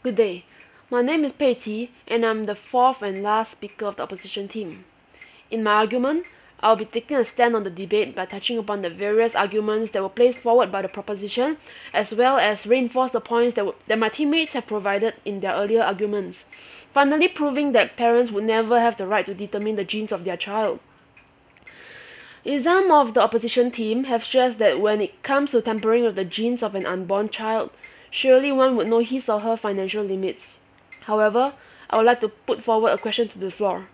Good day. My name is Pei Qi, and I'm the fourth and last speaker of the opposition team. In my argument, I'll be taking a stand on the debate by touching upon the various arguments that were placed forward by the proposition, as well as reinforce the points that my teammates have provided in their earlier arguments, finally proving that parents would never have the right to determine the genes of their child. Some of the opposition team have stressed that when it comes to tampering with the genes of an unborn child, surely one would know his or her financial limits. However, I would like to put forward a question to the floor.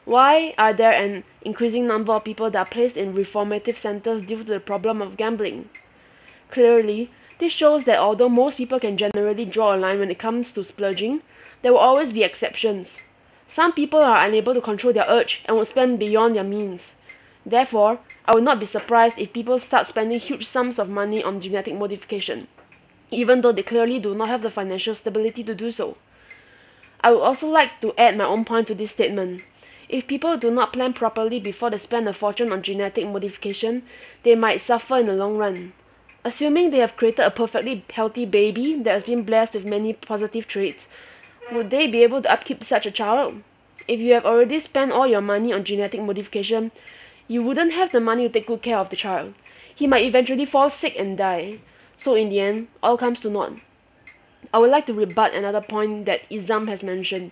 Why are there an increasing number of people that are placed in reformative centers due to the problem of gambling? Clearly, this shows that although most people can generally draw a line when it comes to splurging, there will always be exceptions. Some people are unable to control their urge and will spend beyond their means. Therefore, I would not be surprised if people start spending huge sums of money on genetic modification, even though they clearly do not have the financial stability to do so. I would also like to add my own point to this statement. If people do not plan properly before they spend a fortune on genetic modification, they might suffer in the long run. Assuming they have created a perfectly healthy baby that has been blessed with many positive traits, would they be able to upkeep such a child? If you have already spent all your money on genetic modification, you wouldn't have the money to take good care of the child. He might eventually fall sick and die. So in the end, all comes to naught. I would like to rebut another point that Izam has mentioned.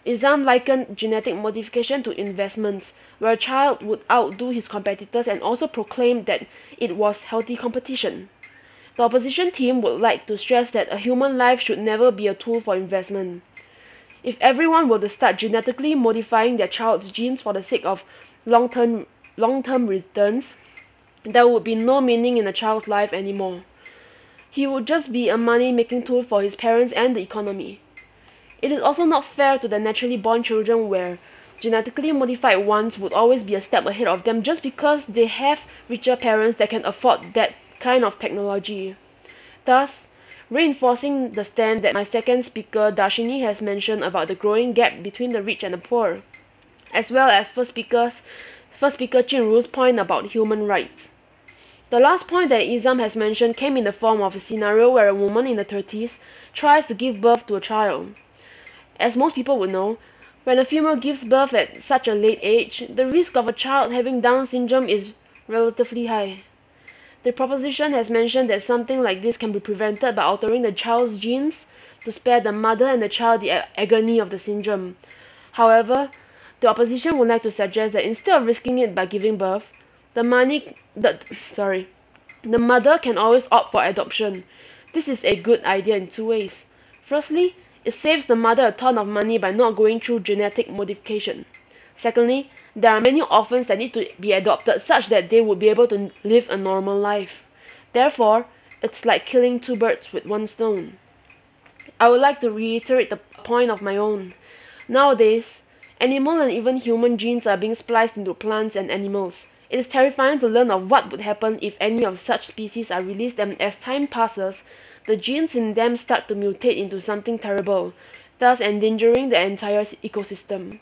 Izam likened genetic modification to investments, where a child would outdo his competitors and also proclaimed that it was healthy competition. The opposition team would like to stress that a human life should never be a tool for investment. If everyone were to start genetically modifying their child's genes for the sake of long-term returns, there would be no meaning in a child's life anymore. He would just be a money-making tool for his parents and the economy. It is also not fair to the naturally born children where genetically modified ones would always be a step ahead of them just because they have richer parents that can afford that kind of technology. Thus, reinforcing the stand that my second speaker Darshini has mentioned about the growing gap between the rich and the poor, as well as first speaker Chinru's point about human rights. The last point that Izam has mentioned came in the form of a scenario where a woman in the 30s tries to give birth to a child. As most people would know, when a female gives birth at such a late age, the risk of a child having Down syndrome is relatively high. The proposition has mentioned that something like this can be prevented by altering the child's genes to spare the mother and the child the agony of the syndrome. However, the opposition would like to suggest that instead of risking it by giving birth, the mother can always opt for adoption. This is a good idea in two ways. Firstly, it saves the mother a ton of money by not going through genetic modification. Secondly, there are many orphans that need to be adopted such that they would be able to live a normal life. Therefore, it's like killing two birds with one stone. I would like to reiterate the point of my own. Nowadays, animal and even human genes are being spliced into plants and animals. It is terrifying to learn of what would happen if any of such species are released, and as time passes, the genes in them start to mutate into something terrible, thus endangering the entire ecosystem.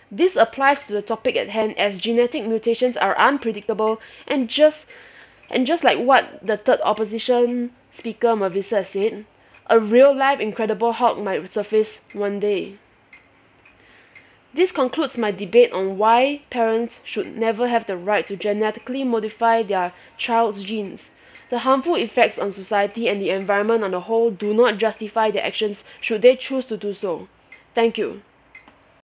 This applies to the topic at hand, as genetic mutations are unpredictable, and just like what the third opposition speaker Mavisa said, a real-life Incredible Hulk might surface one day. This concludes my debate on why parents should never have the right to genetically modify their child's genes. The harmful effects on society and the environment on the whole do not justify their actions should they choose to do so. Thank you.